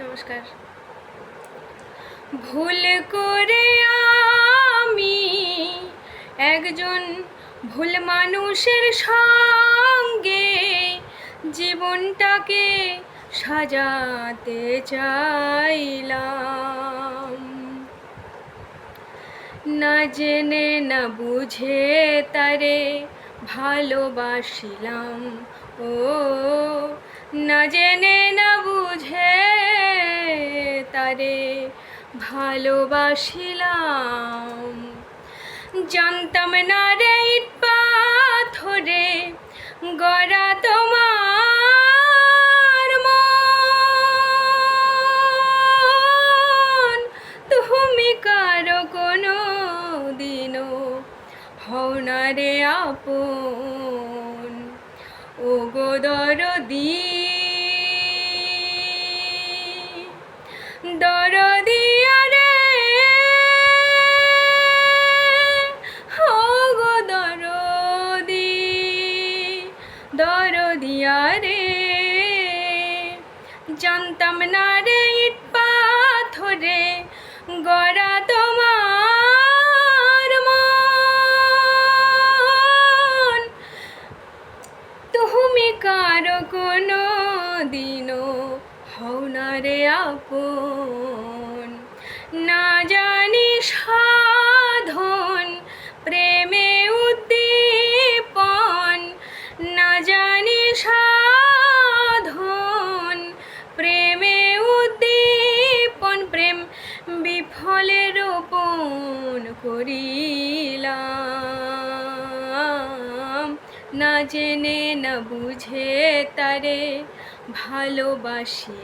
নমস্কার। ভুল করে আমি একজন ভুল মানুষের সঙ্গে জীবনটাকে সাজাতে চাইলাম, না জেনে না বুঝে তারে ভালোবাসিলাম। ও না জেনে না বুঝে তারে ভালোবাসিলাম। জানতাম না রে ইট পাথরে গড়া তোমার মন, তুমি কারো কোনো দিনও হও না রে আপন। ও গো দরদি, দরদিয়া রে, ও গো দরদি, দরদিয়া রে। জানতাম না রে ইট পাথরে গড়া তোমার মন, তুমি কারো কোনো দিনও হও না রে আপন। না জানি সাধন প্রেমে উদ্দীপন, না জানি সাধন প্রেমে উদ্দীপন, প্রেম বিফলে রোপণ করিলাম, না জেনে না বুঝে তারে ভালোবাসি।